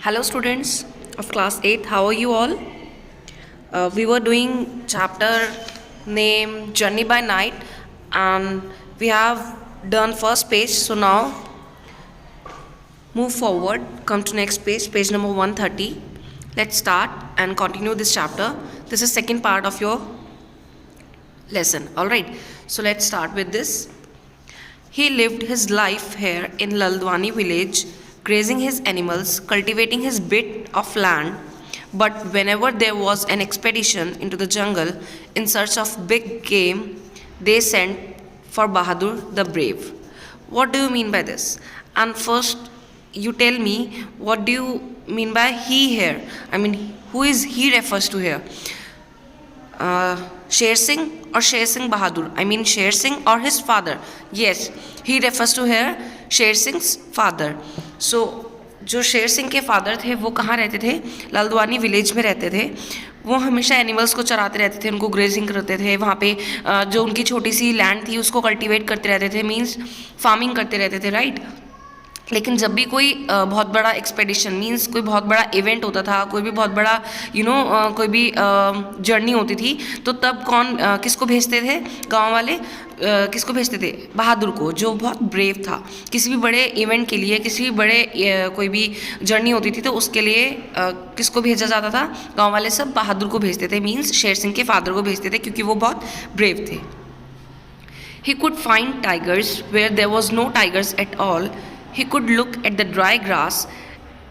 Hello students of class 8, how are you all? We were doing chapter name Journey by Night and we have done first page. So now move forward, come to next page, page number 130. Let's start and continue this chapter. This is second part of your lesson. Alright, so let's start with this. He lived his life here in Laldwani village, grazing his animals, cultivating his bit of land. But whenever there was an expedition into the jungle in search of big game, they sent for Bahadur the Brave. What do you mean by this? And first, you tell me, what do you mean by he here? I mean, who is he refers to here? Sher Singh or Sher Singh Bahadur? I mean Sher Singh or his father? Yes, he refers to here Sher Singh's father. So जो शेर सिंह के father थे वो कहाँ रहते थे? लल्दवानी village में रहते थे. वो हमेशा एनिमल्स को चराते रहते थे, उनको ग्रेजिंग करते थे. वहाँ पे जो उनकी छोटी सी लैंड थी उसको कल्टीवेट करते रहते थे, मीन्स फार्मिंग करते रहते थे, राइट. लेकिन जब भी कोई बहुत बड़ा एक्सपेडिशन मींस कोई बहुत बड़ा इवेंट होता था, कोई भी बहुत बड़ा कोई भी जर्नी होती थी, तो तब कौन किसको भेजते थे? गांव वाले किसको भेजते थे? बहादुर को, जो बहुत ब्रेव था. किसी भी बड़े इवेंट के लिए, किसी भी बड़े कोई भी जर्नी होती थी तो उसके लिए किसको भेजा जाता था? गाँव वाले सब बहादुर को भेजते थे, मीन्स शेर सिंह के फादर को भेजते थे, क्योंकि वो बहुत ब्रेव थे. He could find tigers where there was no tigers at all. He could look at the dry grass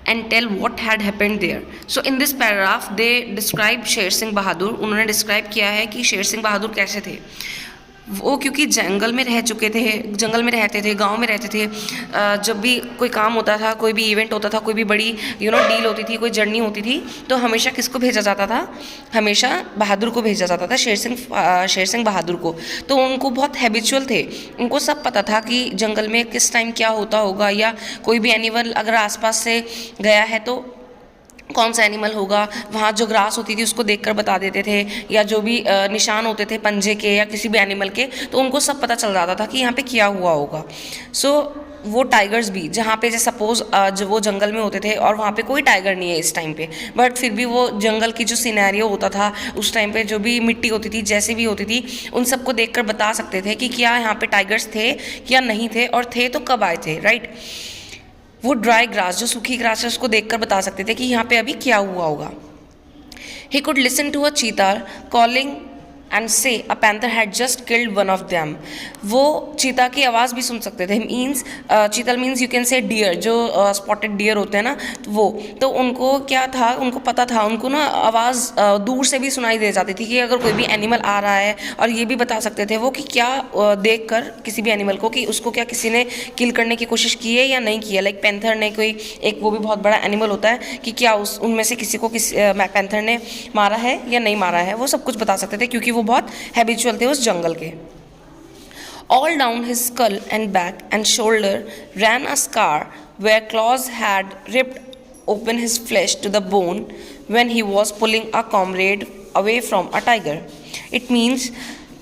and tell what had happened there. So in this paragraph they describe Sher Singh Bahadur. उन्होंने describe किया है कि शेर सिंह बहादुर कैसे थे. वो क्योंकि जंगल में रह चुके थे, जंगल में रहते थे, गांव में रहते थे. जब भी कोई काम होता था, कोई भी इवेंट होता था, कोई भी बड़ी डील होती थी, कोई जर्नी होती थी, तो हमेशा किसको भेजा जाता था? हमेशा बहादुर को भेजा जाता था, शेर सिंह बहादुर को. तो उनको बहुत हैबिचुअल थे, उनको सब पता था कि जंगल में किस टाइम क्या होता होगा, या कोई भी एनिमल अगर आसपास से गया है तो कौन सा एनिमल होगा. वहाँ जो ग्रास होती थी उसको देखकर बता देते थे, या जो भी निशान होते थे पंजे के या किसी भी एनिमल के, तो उनको सब पता चल जाता था कि यहाँ पे क्या हुआ होगा. सो वो टाइगर्स भी, जहाँ पे जैसे सपोज जो वो जंगल में होते थे और वहाँ पे कोई टाइगर नहीं है इस टाइम पे, बट फिर भी वो जंगल की जो सिनेरियो होता था उस टाइम पे, जो भी मिट्टी होती थी, जैसे भी होती थी, उन सबको देखकर बता सकते थे कि क्या यहाँ पे टाइगर्स थे या नहीं थे, और थे तो कब आए थे, राइट. वो ड्राई ग्रास, जो सूखी ग्रास है, उसको देखकर बता सकते थे कि यहाँ पे अभी क्या हुआ होगा. He could listen to a cheetah calling and say a panther had just killed one of them. वो चीता की आवाज़ भी सुन सकते थे. मीन्स चीता means you can say deer, जो स्पॉटेड डियर होते हैं ना, वो तो उनको क्या था, उनको पता था, उनको ना आवाज़ दूर से भी सुनाई दे जाती थी कि अगर कोई भी एनिमल आ रहा है, और ये भी बता सकते थे वो कि क्या देख कर किसी भी एनिमल को कि उसको क्या किसी ने किल करने की कोशिश की है या नहीं की है. लाइक पैंथर ने, कोई एक वो भी बहुत बड़ा एनिमल होता है, कि क्या उनमें से किसी को पैंथर ने मारा है या नहीं मारा है, वो सब कुछ बता सकते थे, क्योंकि वो बहुत हैबिचुअल थे उस जंगल के. All down his skull and back and shoulder ran a scar where claws had ripped open his flesh to the bone when he was pulling a comrade away from a tiger. It means,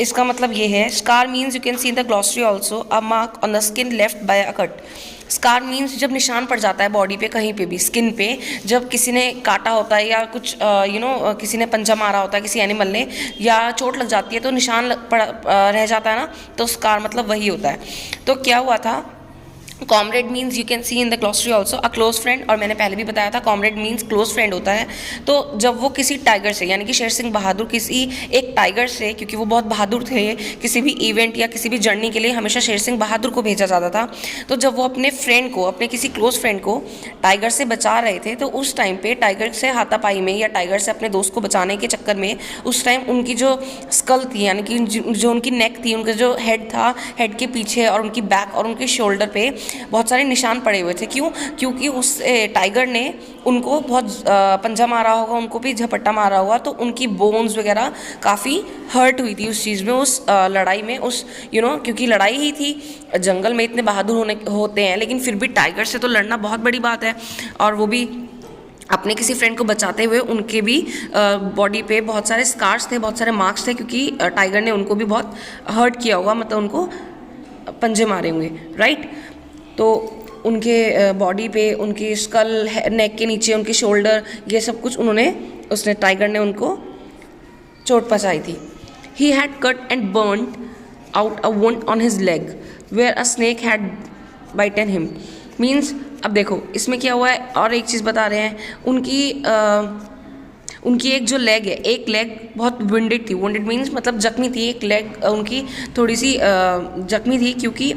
इसका मतलब ये है, scar means you can see in the glossary also a mark on the skin left by a cut. Scar means जब निशान पड़ जाता है body पे, कहीं पे भी स्किन पे, जब किसी ने काटा होता है या कुछ किसी ने पंजा मारा होता है किसी एनिमल ने, या चोट लग जाती है तो निशान रह जाता है ना, तो स्कार मतलब वही होता है. तो क्या हुआ था? Comrade means you can see in the glossary also a close friend, और मैंने पहले भी बताया था कॉमरेड मीन्स क्लोज फ्रेंड होता है. तो जब वो किसी टाइगर से, यानी कि शेर सिंह बहादुर किसी एक टाइगर से, क्योंकि वो बहुत बहादुर थे, किसी भी इवेंट या किसी भी जर्नी के लिए हमेशा शेर सिंह बहादुर को भेजा जाता था. तो जब वो अपने फ्रेंड को, अपने किसी क्लोज फ्रेंड को टाइगर से बचा रहे थे, तो उस टाइम पे टाइगर से हाथापाई में या टाइगर से अपने दोस्त को बचाने के चक्कर में उस टाइम उनकी जो स्कल थी, यानी कि जो उनकी नेक थी, उनका जो हेड था, हेड के पीछे और उनकी बैक और उनके शोल्डर पे बहुत सारे निशान पड़े हुए थे. क्यों? क्योंकि उस टाइगर ने उनको बहुत पंजा मारा होगा, उनको भी झपट्टा मारा होगा, तो उनकी बोन्स वगैरह काफ़ी हर्ट हुई थी उस चीज़ में, उस लड़ाई में, उस क्योंकि लड़ाई ही थी. जंगल में इतने बहादुर होते हैं, लेकिन फिर भी टाइगर से तो लड़ना बहुत बड़ी बात है, और वो भी अपने किसी फ्रेंड को बचाते हुए. उनके भी बॉडी पे बहुत सारे स्कार्स थे, बहुत सारे मार्क्स थे, क्योंकि टाइगर ने उनको भी बहुत हर्ट किया होगा, मतलब उनको पंजे मारे होंगे, राइट. तो उनके बॉडी पे, उनकी स्कल, नेक के नीचे, उनके शोल्डर, ये सब कुछ उसने टाइगर ने उनको चोट पहुँचाई थी. He had cut and burnt out a wound on his leg where a snake had bitten him. Means अब देखो इसमें क्या हुआ है, और एक चीज़ बता रहे हैं. उनकी एक जो लेग है, एक लेग बहुत विंडेड थी. विंडेड मीन्स मतलब जख्मी थी. एक लेग उनकी थोड़ी सी जख्मी थी क्योंकि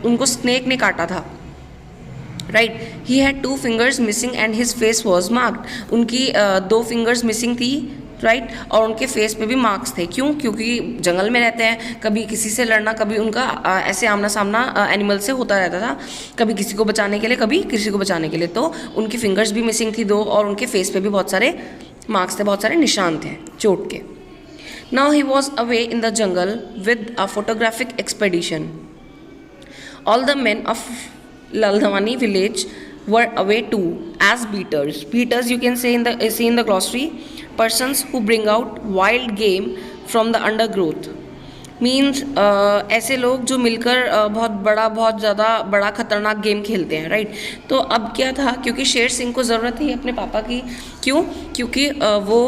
उनको स्नेक ने काटा था. Right. He had 2 fingers missing and his face was marked. उनकी 2 fingers मिसिंग थी. राइट. और उनके फेस पे भी मार्क्स थे. क्यों? क्योंकि जंगल में रहते हैं, कभी किसी से लड़ना, कभी उनका ऐसे आमना सामना एनिमल से होता रहता था, कभी किसी को बचाने के लिए, कभी किसी को बचाने के लिए. तो उनकी फिंगर्स भी मिसिंग थी 2, और उनके फेस पे भी बहुत सारे मार्क्स थे, बहुत सारे निशान थे चोट के. Now he was away in the jungle with a photographic expedition. All the men of Laldhavani village were away too as beaters. Beaters you can see in the glossary, persons who bring out wild game from the undergrowth. Means ऐसे लोग जो मिलकर बहुत ज़्यादा बड़ा खतरनाक game खेलते हैं. राइट. तो अब क्या था, क्योंकि शेर सिंह को ज़रूरत थी अपने पापा की. क्यों? क्योंकि वो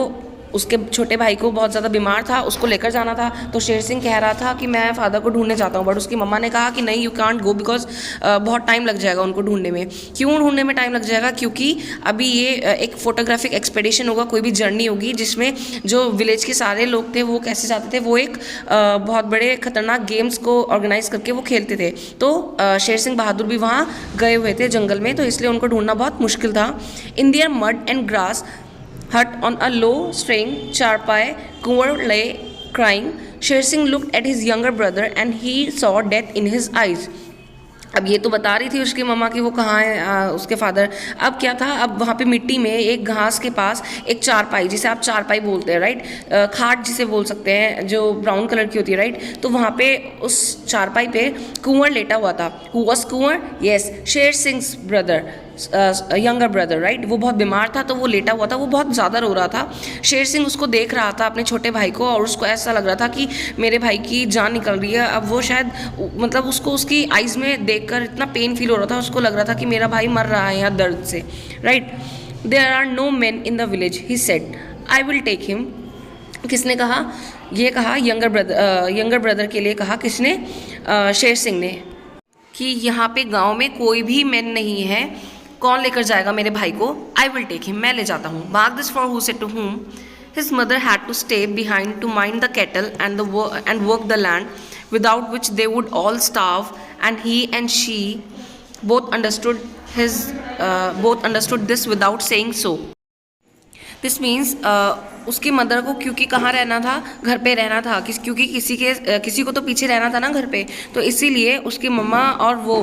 उसके छोटे भाई को बहुत ज़्यादा बीमार था, उसको लेकर जाना था. तो शेर सिंह कह रहा था कि मैं फ़ादर को ढूंढने जाता हूँ, बट उसकी मम्मा ने कहा कि नहीं, यू कांट गो बिकॉज बहुत टाइम लग जाएगा उनको ढूंढने में. क्यों ढूंढने में टाइम लग जाएगा? क्योंकि अभी ये एक फोटोग्राफिक एक्सपेडिशन होगा, कोई भी जर्नी होगी जिसमें जो विलेज के सारे लोग थे वो कैसे जाते थे, वो एक बहुत बड़े खतरनाक गेम्स को ऑर्गेनाइज करके वो खेलते थे. तो शेर सिंह बहादुर भी वहाँ गए हुए थे जंगल में, तो इसलिए उनको ढूंढना बहुत मुश्किल था. In their mud and grass hut on a low string charpai, Kunwar lay crying. Sher Singh looked at his younger brother and he saw death in his eyes. अब ये तो बता रही थी उसकी मम्मा कि वो कहाँ है उसके फादर. अब क्या था, अब वहाँ पे मिट्टी में एक घास के पास एक चारपाई, जिसे आप चारपाई बोलते हैं, राइट, खाट जिसे बोल सकते हैं, जो ब्राउन कलर की होती है, राइट. तो वहाँ पे उस चारपाई पे कुंवर लेटा हुआ था. Who was Kunwar? Yes, Sher Singh brother, younger brother, right. वो बहुत बीमार था, तो वो लेटा हुआ था, वो बहुत ज़्यादा रो रहा था. शेर सिंह उसको देख रहा था, अपने छोटे भाई को, और उसको ऐसा लग रहा था कि मेरे भाई की जान निकल रही है. अब वो शायद मतलब उसको उसकी आइज़ में देखकर इतना पेन फील हो रहा था, उसको लग रहा था कि मेरा भाई मर रहा है यहाँ दर्द से. Right. There are no man in the village, he said, I will take him. किसने कहा? ये कहा यंगर ब्रदर के लिए कहा. किसने? शेर सिंह ने, कि यहाँ पे गाँव में कोई भी मैन नहीं है, कौन लेकर जाएगा मेरे भाई को? आई विल टेक हिम, मैं ले जाता हूँ. Mark this for who said to whom. His mother had to stay behind to mind the cattle and work the land, without which they would all starve, and he and she both understood this without saying so. This means उसकी mother को क्योंकि कहाँ रहना था, घर पे रहना था, क्योंकि किसी को तो पीछे रहना था ना घर पे, तो इसीलिए उसकी मम्मा और वो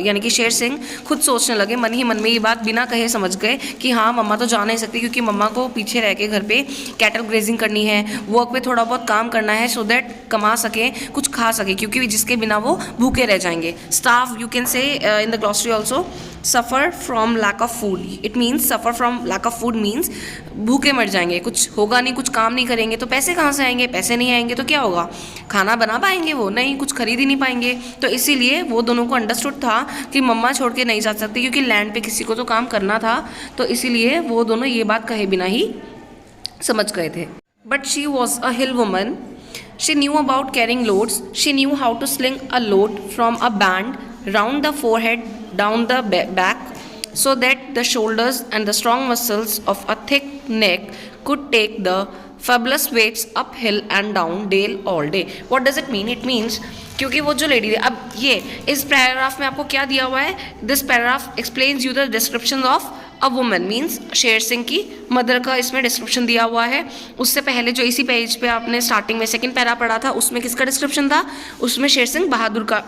यानी कि शेर सिंह खुद सोचने लगे, मन ही मन में ये बात बिना कहे समझ गए कि हाँ मम्मा तो जा नहीं सकती, क्योंकि मम्मा को पीछे रह के घर पे कैटल ग्रेजिंग करनी है, वर्क पे थोड़ा बहुत काम करना है, सो दैट कमा सके, कुछ खा सके, क्योंकि जिसके बिना वो भूखे रह जाएंगे. Staff you can say in the glossary also. Suffer from lack of food, it means suffer from lack of food means भूखे मर जाएंगे, कुछ होगा नहीं, कुछ काम नहीं करेंगे तो पैसे कहाँ से आएंगे, पैसे नहीं आएंगे तो क्या होगा, खाना बना पाएंगे वो? नहीं, कुछ खरीद ही नहीं पाएंगे. तो इसीलिए वो दोनों को अंडरस्टूड था कि मम्मा छोड़ के नहीं जा सकती, क्योंकि लैंड पे किसी को तो काम करना था, तो इसीलिए वो दोनों ये बात कहे बिना ही समझ गए थे. But she was a hill woman. She knew about carrying loads. She knew how to sling a load from a band round the forehead down the back, so that the shoulders and the strong muscles of a thick neck could take the fabulous weights uphill and down dale all day. What does it mean? It means क्योंकि वो जो lady, अब ये इस paragraph में आपको क्या दिया हुआ है? This paragraph explains you the description of a woman, means Sher Singh की मदर का इसमें डिस्क्रिप्शन दिया हुआ है. उससे पहले जो इसी पेज पे आपने स्टार्टिंग में सेकंड पैरा पढ़ा था, उसमें किसका डिस्क्रिप्शन था? उसमें शेर सिंह बहादुर का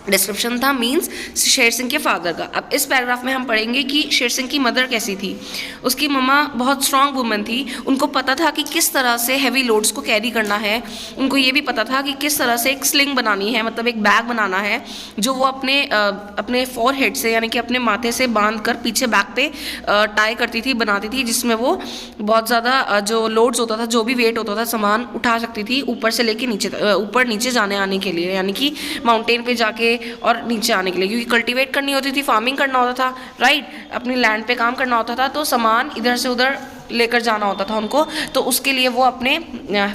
डिस्क्रिप्शन था, मीन्स शेर सिंह के फादर का. अब इस पैराग्राफ में हम पढ़ेंगे कि शेर सिंह की मदर कैसी थी. उसकी मम्मा बहुत स्ट्रांग वुमन थी. उनको पता था कि किस तरह से हैवी लोड्स को कैरी करना है. उनको ये भी पता था कि किस तरह से एक स्लिंग बनानी है, मतलब एक बैग बनाना है, जो वो अपने फोरहेड से यानी कि अपने माथे से बांध कर पीछे बैक पे टाई करती थी, बनाती थी, जिसमें वो बहुत ज़्यादा जो लोड्स होता था, जो भी वेट होता था, सामान उठा सकती थी ऊपर से लेके नीचे, ऊपर नीचे जाने आने के लिए, यानी कि माउंटेन पे जाके और नीचे आने के लिए, क्योंकि कल्टीवेट करनी होती थी, फार्मिंग करना होता था, राइट, अपनी लैंड पे काम करना होता था, तो सामान इधर से उधर लेकर जाना होता था उनको। तो उसके लिए वो अपने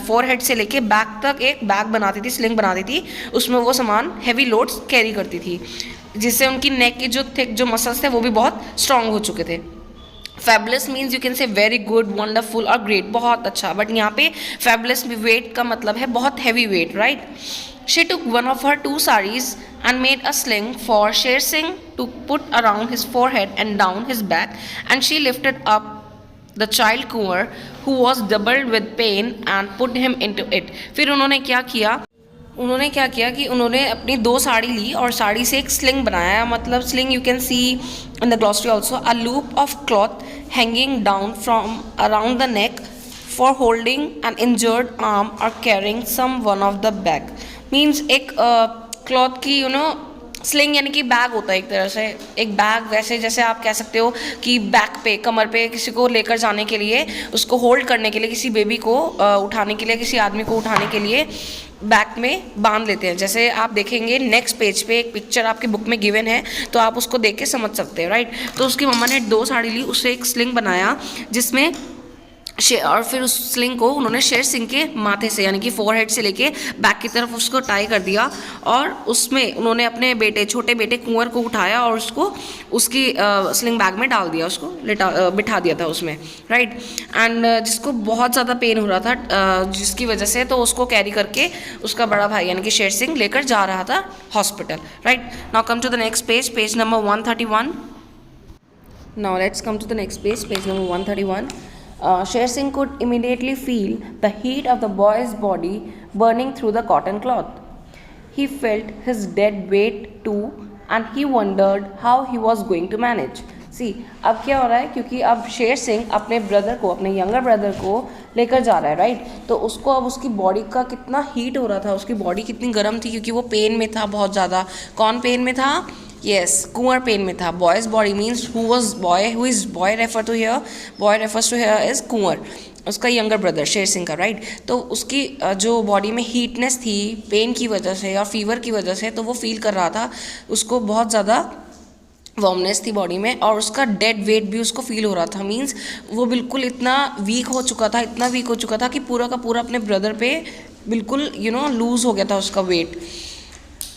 फोरहेड से लेके बैक तक एक बैग बनाती थी, स्लिंग बनाती थी, उसमें वो सामान हैवी लोड्स कैरी करती थी, जिससे उनकी नेक के जो थिक जो मसल्स थे वो भी बहुत स्ट्रांग हो चुके थे। फैबुलस मीन्स यू कैन से वेरी गुड, वंडरफुल और ग्रेट, बहुत अच्छा, बट यहाँ पे फैबुलस में वेट का मतलब है बहुत heavy weight, right. She took one of her 2 sarees and made a sling for Sher Singh to put around his forehead and down his back, and she lifted up the child Kunwar who was doubled with pain and put him into it। फिर उन्होंने क्या किया कि उन्होंने अपनी 2 साड़ी ली और साड़ी से एक स्लिंग बनाया, मतलब sling you can see in the glossary also, a loop of cloth hanging down from around the neck for holding an injured arm और carrying some one of the bag. Means एक cloth की sling यानी कि bag होता है एक तरह से, एक बैग, वैसे जैसे आप कह सकते हो कि बैक पे, कमर पे किसी को लेकर जाने के लिए, उसको होल्ड करने के लिए, किसी बेबी को उठाने के लिए, किसी आदमी को उठाने के लिए बैक में बांध लेते हैं। जैसे आप देखेंगे नेक्स्ट पेज पे एक पिक्चर आपकी बुक में गिवन है, तो आप उसको देख के समझ सकते हैं, राइट। तो उसकी मम्मा ने 2 साड़ी ली, उससे एक स्लिंग बनाया जिसमें और फिर उस स्लिंग को उन्होंने शेर सिंह के माथे से यानी कि फोरहेड से लेके बैक की तरफ उसको टाई कर दिया, और उसमें उन्होंने अपने छोटे बेटे कुंवर को उठाया और उसको उसकी स्लिंग बैग में डाल दिया, उसको बिठा दिया था उसमें, राइट। एंड जिसको बहुत ज़्यादा पेन हो रहा था जिसकी वजह से, तो उसको कैरी करके उसका बड़ा भाई यानी कि शेर सिंह लेकर जा रहा था hospital, right. Now come to the next page, page number 131। Now let's come to the next page, page number 131। Sher Singh could immediately feel the heat of the boy's body burning through the cotton cloth. He felt his dead weight too, and he wondered how he was going to manage. See, अब क्या हो रहा है, क्योंकि अब शेर सिंह अपने brother को, अपने यंगर ब्रदर को लेकर जा रहा है, राइट। तो उसको अब उसकी बॉडी का कितना हीट हो रहा था, उसकी बॉडी कितनी गर्म थी, क्योंकि वो पेन में था बहुत ज़्यादा। कौन पेन में था? Yes, कुंवर पेन में था। Boys body means who is boy refer to here is Kunwar, उसका यंगर ब्रदर शेर सिंह का, राइट। तो उसकी जो बॉडी में हीटनेस थी पेन की वजह से और फीवर की वजह से, तो वो फील कर रहा था, उसको बहुत ज़्यादा वार्मनेस थी बॉडी में, और उसका डेड वेट भी उसको फील हो रहा था। मीन्स वो बिल्कुल इतना वीक हो चुका था कि पूरा का पूरा अपने ब्रदर पे बिल्कुल लूज़ हो गया था उसका वेट,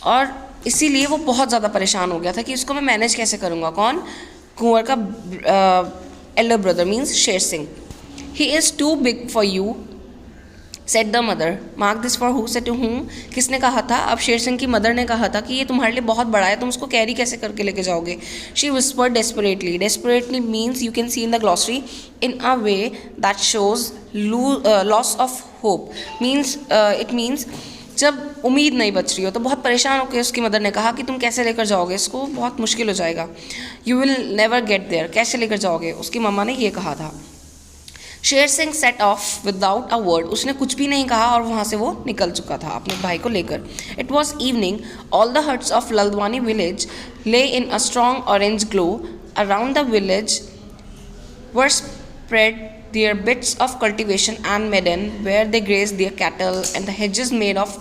और इसीलिए वो बहुत ज़्यादा परेशान हो गया था कि इसको मैं मैनेज कैसे करूँगा। कौन? कुंवर का Elder brother means Sher Singh. He is too big for you said the mother, mark this for who, said to whom, किसने कहा था? अब शेर सिंह की मदर ने कहा था कि ये तुम्हारे लिए बहुत बड़ा है, तुम उसको कैरी कैसे करके लेके जाओगे। She whispered desperately means you can see in the glossary in a way that shows loss of hope, means it means जब उम्मीद नहीं बच रही हो, तो बहुत परेशान होकर उसकी मदर ने कहा कि तुम कैसे लेकर जाओगे इसको, बहुत मुश्किल हो जाएगा। You will never get there, कैसे लेकर जाओगे, उसकी मम्मा ने ये कहा था। Sher Singh set of without a word, उसने कुछ भी नहीं कहा और वहाँ से वो निकल चुका था अपने भाई को लेकर। It was evening, all the huts of Laldwani village lay in a strong orange glow, around the village were spread their bits of cultivation and meadow where they grazed their cattle, and the hedges made of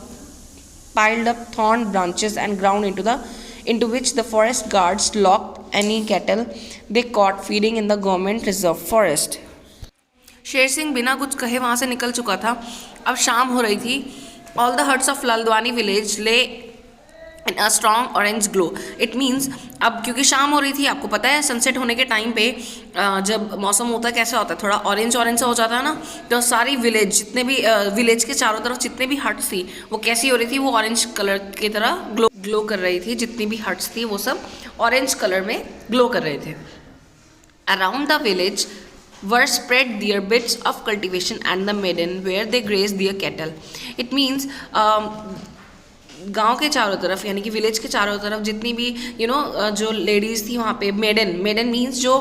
piled up thorn branches and ground into which the forest guards locked any cattle they caught feeding in the government reserve forest. Sher Singh बिना कुछ कहे वहाँ से निकल चुका था। अब शाम हो रही थी। All the huts of Laldwani village lay in a strong orange glow. It means अब क्योंकि शाम हो रही थी, आपको पता है सनसेट होने के टाइम पे जब मौसम होता है कैसा होता है, थोड़ा ऑरेंज सा हो जाता है ना, तो सारी विलेज जितने भी विलेज के चारों तरफ जितने भी हट्स थी वो कैसी हो रही थी, वो ऑरेंज कलर की तरह ग्लो कर रही थी। जितनी भी हट्स थी वो सब ऑरेंज कलर में ग्लो कर रहे थे। Around the village were spread their bits of cultivation and the meadow where they grazed their cattle. It means गांव के चारों तरफ यानी कि विलेज के चारों तरफ जितनी भी जो लेडीज़ थी वहाँ पे, मेडन मीन्स जो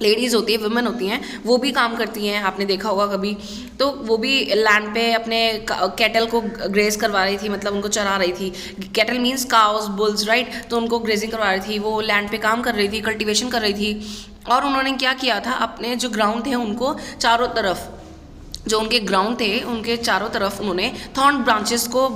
लेडीज़ होती है, वुमेन होती हैं, वो भी काम करती हैं, आपने देखा होगा कभी, तो वो भी लैंड पे अपने कैटल को ग्रेज करवा रही थी, मतलब उनको चरा रही थी। Cattle means cows, bulls, right, तो उनको ग्रेजिंग करवा रही थी, वो लैंड पे काम कर रही थी, कल्टीवेशन कर रही थी। और उन्होंने क्या किया था, अपने जो ग्राउंड थे उनको चारों तरफ जो उनके ग्राउंड थे उनके चारों तरफ उन्होंने थॉर्न ब्रांचेस को,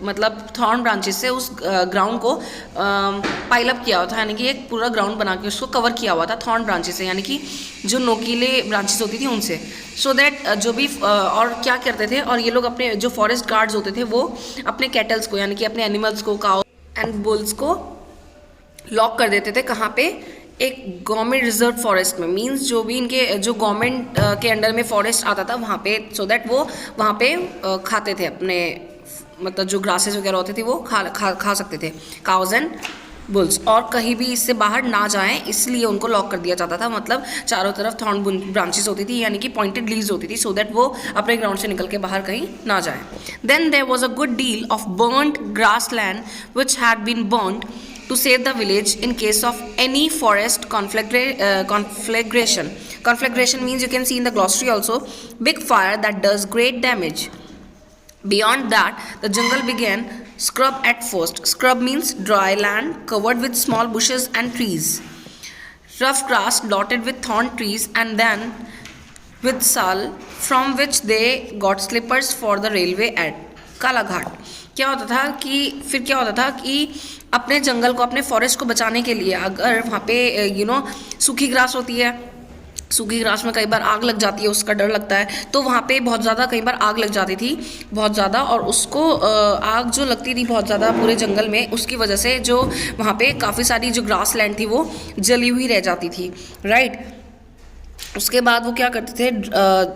मतलब थॉर्न ब्रांचेस से उस ग्राउंड को पाइल अप किया हुआ था, यानी कि एक पूरा ग्राउंड बना के उसको कवर किया हुआ था थॉर्न ब्रांचेस से, यानी कि जो नोकीले ब्रांचेस होती थी उनसे। सो दैट जो भी और क्या करते थे, और ये लोग अपने जो फॉरेस्ट गार्ड्स होते थे वो अपने कैटल्स को, यानी कि अपने एनिमल्स को, काउ एंड बुल्स को लॉक कर देते थे। कहाँ पे? एक गवर्नमेंट रिजर्व फॉरेस्ट में, मींस जो भी इनके जो गवर्नमेंट के अंडर में फॉरेस्ट आता था वहाँ पे, सो दैट वो वहाँ पे खाते थे अपने, मतलब जो ग्रासेस वगैरह होते थे वो खा सकते थे, काउज एंड बुल्स, और कहीं भी इससे बाहर ना जाएं इसलिए उनको लॉक कर दिया जाता था। मतलब चारों तरफ थॉर्न ब्रांचेस होती थी, यानी कि पॉइंटेड लीव्स होती थी, सो दैट वो अपने ग्राउंड से निकल के बाहर कहीं ना जाएं। Then there was a good deal of burned grassland which had been burned to save the village in case of any forest conflagration. Conflagration means, you can see in the glossary also, big fire that does great damage. Beyond that, the jungle began scrub at first. Scrub means dry land covered with small bushes and trees. Rough grass dotted with thorn trees, and then with sal, from which they got slippers for the railway at Kalaghat. क्या होता था कि फिर क्या होता था कि अपने जंगल को, अपने फॉरेस्ट को बचाने के लिए, अगर वहाँ पे सूखी ग्रास होती है, सूखी ग्रास में कई बार आग लग जाती है, उसका डर लगता है, तो वहाँ पे बहुत ज़्यादा कई बार आग लग जाती थी, बहुत ज़्यादा, और उसको आग जो लगती थी बहुत ज़्यादा पूरे जंगल में, उसकी वजह से जो वहाँ पे काफ़ी सारी जो ग्रास लैंड थी वो जली हुई रह जाती थी, राइट। उसके बाद वो क्या करते थे,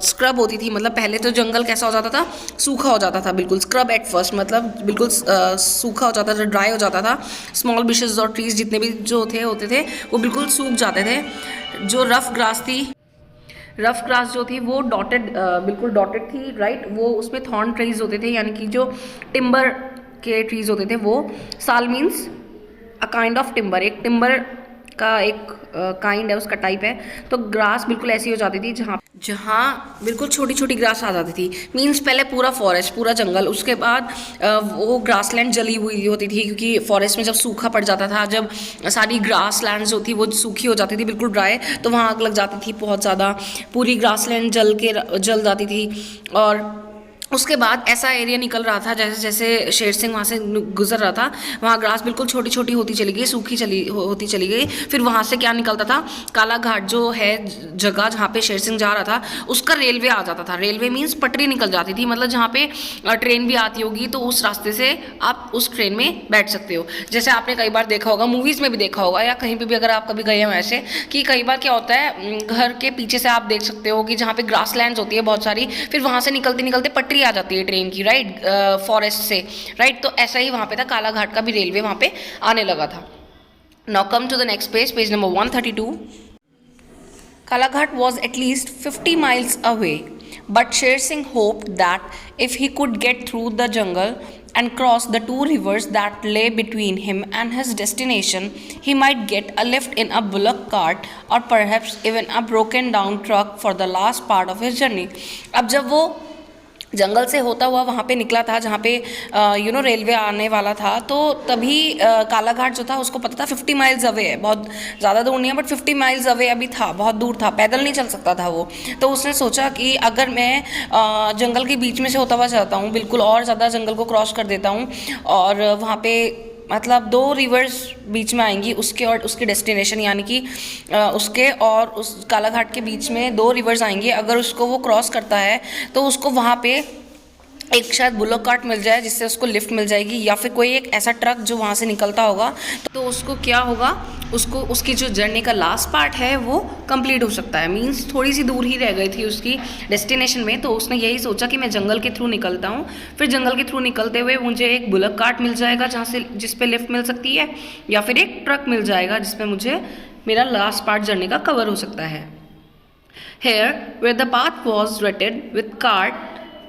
स्क्रब होती थी, मतलब पहले तो जंगल कैसा हो जाता था, सूखा हो जाता था बिल्कुल, स्क्रब एट फर्स्ट, मतलब बिल्कुल सूखा हो जाता था, ड्राई हो जाता था, स्मॉल बुशेस और ट्रीज जितने भी जो थे होते थे वो बिल्कुल सूख जाते थे। जो रफ ग्रास थी, रफ ग्रास जो थी वो डॉटेड, बिल्कुल डॉटेड थी, राइट, वो उसमें थॉर्न ट्रीज होते थे, यानी कि जो टिम्बर के ट्रीज होते थे वो, साल means a kind of timber, एक टिम्बर का एक काइंड है, उसका टाइप है। तो ग्रास बिल्कुल ऐसी हो जाती थी जहाँ जहाँ बिल्कुल छोटी छोटी ग्रास आ जाती थी, मीन्स पहले पूरा फॉरेस्ट, पूरा जंगल, उसके बाद वो ग्रास लैंड जली हुई होती थी, क्योंकि फॉरेस्ट में जब सूखा पड़ जाता था, जब सारी ग्रास लैंड जो थी वो सूखी हो जाती थी बिल्कुल ड्राई, तो वहाँ आग लग जाती थी बहुत ज़्यादा, पूरी ग्रास लैंड जल जाती थी। और उसके बाद ऐसा एरिया निकल रहा था, जैसे जैसे शेर सिंह वहाँ से गुजर रहा था, वहाँ ग्रास बिल्कुल छोटी छोटी होती चली गई, सूखी होती चली गई। फिर वहाँ से क्या निकलता था, कालाघाट जो है जगह जहाँ पे शेर सिंह जा रहा था, उसका रेलवे आ जाता था। रेलवे मीन्स पटरी निकल जाती थी, मतलब जहाँ पे ट्रेन भी आती होगी तो उस रास्ते से आप उस ट्रेन में बैठ सकते हो। जैसे आपने कई बार देखा होगा, मूवीज़ में भी देखा होगा, या कहीं पर भी अगर आप कभी गए हैं वैसे, कि कई बार क्या होता है, घर के पीछे से आप देख सकते हो कि जहाँ पे ग्रास लैंड होती है बहुत सारी, फिर वहाँ से निकलते निकलते पटरी आ जाती है ट्रेन की, राइट, फॉरेस्ट से, राइट। तो ऐसा ही वहाँ पे था, कालाघाट का भी रेलवे वहाँ पे आने लगा था। Now come to the next page, page number 132। Kalaghat was at least 50 miles away, but Sher Singh hoped that if he could get through the jungle and cross the two rivers that lay between him and his destination, he might get a lift in a bullock cart or perhaps even a broken down truck for the last part of his journey. अब जब वो जंगल से होता हुआ वहाँ पे निकला था, जहाँ पे रेलवे आने वाला था, तो तभी कालाघाट जो था उसको पता था 50 माइल्स अवे है, बहुत ज़्यादा दूर नहीं है, बट 50 माइल्स अवे अभी था, बहुत दूर था, पैदल नहीं चल सकता था वो। तो उसने सोचा कि अगर मैं जंगल के बीच में से होता हुआ जाता हूँ, बिल्कुल और ज़्यादा जंगल को क्रॉस कर देता हूँ, और वहाँ पे मतलब 2 रिवर्स बीच में आएंगी, उसके और उसके डेस्टिनेशन, यानी कि उसके और उस कालाघाट के बीच में 2 रिवर्स आएंगे। अगर उसको वो क्रॉस करता है तो उसको वहाँ पे एक शायद बुलोक कार्ट मिल जाए जिससे उसको लिफ्ट मिल जाएगी, या फिर कोई एक ऐसा ट्रक जो वहाँ से निकलता होगा, तो उसको क्या होगा, उसको उसकी जो जर्नी का लास्ट पार्ट है वो कंप्लीट हो सकता है। मींस थोड़ी सी दूर ही रह गई थी उसकी डेस्टिनेशन में, तो उसने यही सोचा कि मैं जंगल के थ्रू निकलता हूँ, फिर जंगल के थ्रू निकलते हुए मुझे एक बुलोक कार्ट मिल जाएगा जहाँ से जिस पे लिफ्ट मिल सकती है, या फिर एक ट्रक मिल जाएगा जिसमें मुझे मेरा लास्ट पार्ट जर्नी का कवर हो सकता है। Here, where the path was rutted with cart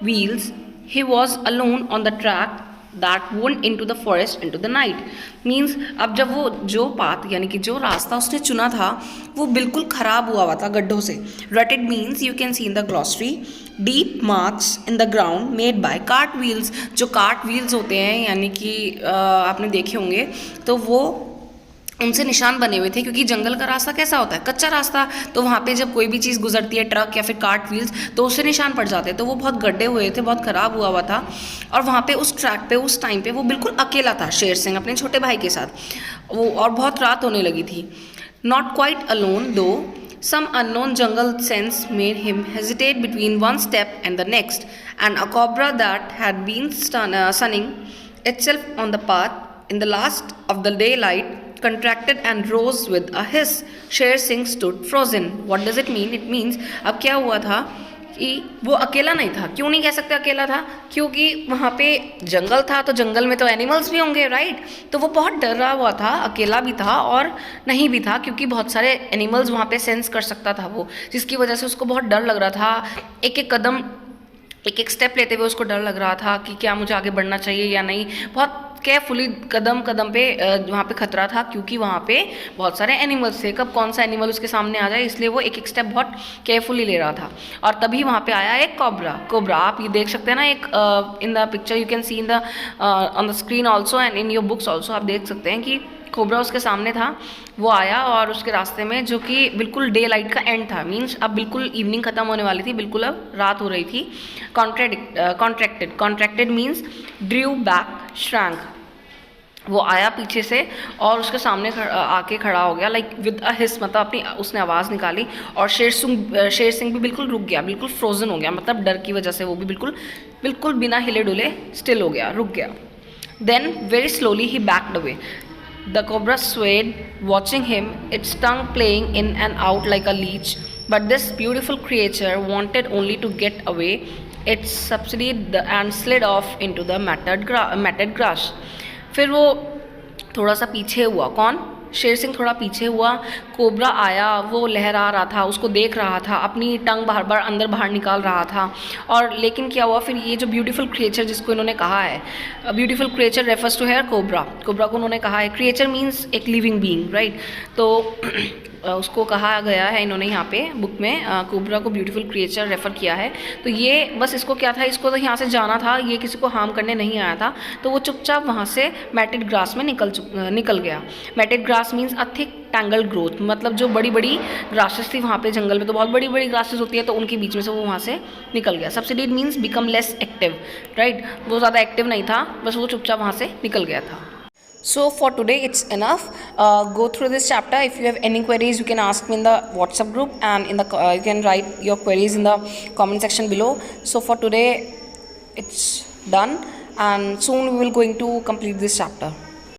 wheels, he was alone on the track that went into the forest into the night. Means अब जब वो जो पाथ यानी कि जो रास्ता उसने चुना था वो बिल्कुल ख़राब हुआ था गड्ढों से। Rutted means you can see in the glossary deep marks in the ground made by cart wheels। जो cart wheels होते हैं यानी कि आपने देखे होंगे, तो वो उनसे निशान बने हुए थे, क्योंकि जंगल का रास्ता कैसा होता है, कच्चा रास्ता, तो वहाँ पे जब कोई भी चीज़ गुजरती है, ट्रक या फिर कार्ट व्हील्स, तो उससे निशान पड़ जाते हैं। तो वो बहुत गड्ढे हुए थे, बहुत ख़राब हुआ था। और वहाँ पे उस ट्रैक पे उस टाइम पे वो बिल्कुल अकेला था, शेर सिंह अपने छोटे भाई के साथ वो, और बहुत रात होने लगी थी। नॉट क्वाइट अलोन दो, some unknown jungle sense made him hesitate between one step and the next, and a cobra that had been sunning itself on the path in the last of the daylight contracted and rose with a hiss. Sher Singh stood frozen. What does it mean? It means अब क्या हुआ था कि वो अकेला नहीं था। क्यों नहीं कह सकते अकेला था? क्योंकि वहाँ पे जंगल था, तो जंगल में तो एनिमल्स भी होंगे, राइट? तो वो बहुत डरा हुआ था, अकेला भी था और नहीं भी था, क्योंकि बहुत सारे एनिमल्स वहाँ पे सेंस कर सकता था वो, जिसकी वजह से उसको बहुत डर लग रहा था। एक एक कदम, एक एक स्टेप लेते हुए उसको डर लग रहा था कि क्या मुझे आगे बढ़ना चाहिए या नहीं। बहुत केयरफुली कदम कदम पे वहाँ पे खतरा था, क्योंकि वहाँ पे बहुत सारे एनिमल्स थे, कब कौन सा एनिमल उसके सामने आ जाए, इसलिए वो एक एक स्टेप बहुत केयरफुली ले रहा था। और तभी वहाँ पे आया एक कोबरा। आप ये देख सकते हैं ना, एक in the picture you can see in the on the screen also and in your books also, आप देख सकते हैं कि कोबरा उसके सामने था। वो आया और उसके रास्ते में, जो कि बिल्कुल डे लाइट का एंड था, मीन्स अब बिल्कुल इवनिंग खत्म होने वाली थी, बिल्कुल अब रात हो रही थी। Contracted means Drew back, shrank. वो आया पीछे से और उसके सामने आके खड़ा हो गया, लाइक विद अ हिस, मतलब अपनी उसने आवाज़ निकाली। और शेर सिंह भी बिल्कुल रुक गया, बिल्कुल फ्रोजन हो गया, मतलब डर की वजह से वो भी बिल्कुल बिना हिले डुले स्टिल हो गया, रुक गया। Then very slowly he backed away. The cobra swayed, watching him, its tongue playing in and out like a leech. But this beautiful creature wanted only to get away. It subsided and slid off into the matted grass. फिर वो थोड़ा सा पीछे हुआ। कौन? शेर सिंह थोड़ा पीछे हुआ। कोबरा आया, वो लहरा रहा था, उसको देख रहा था, अपनी टंग बार बार अंदर बाहर निकाल रहा था। और लेकिन क्या हुआ फिर, ये जो ब्यूटीफुल क्रिएचर जिसको इन्होंने कहा है, beautiful creature refers to here cobra को उन्होंने कहा है, क्रिएचर मीन्स एक लिविंग बीइंग, राइट? तो उसको कहा गया है इन्होंने यहाँ पे बुक में, कोबरा को ब्यूटीफुल क्रिएचर रेफ़र किया है। तो ये बस इसको क्या था, इसको तो यहाँ से जाना था, ये किसी को हार्म करने नहीं आया था। तो वो चुपचाप वहाँ से मैटेड ग्रास में निकल गया। Matted grass means a thick tangled growth, मतलब जो बड़ी बड़ी ग्रासेस थी वहाँ पे जंगल में, तो बहुत बड़ी बड़ी ग्रासेस होती है, तो उनके बीच में से वो वहाँ से निकल गया। Subsided means become less active, right? वो ज़्यादा एक्टिव नहीं था, बस वो चुपचाप वहाँ से निकल गया था। So for today it's enough. Go through this chapter. If you have any queries, you can ask me in the WhatsApp group, and in the you can write your queries in the comment section below. So for today it's done, and soon we will going to complete this chapter.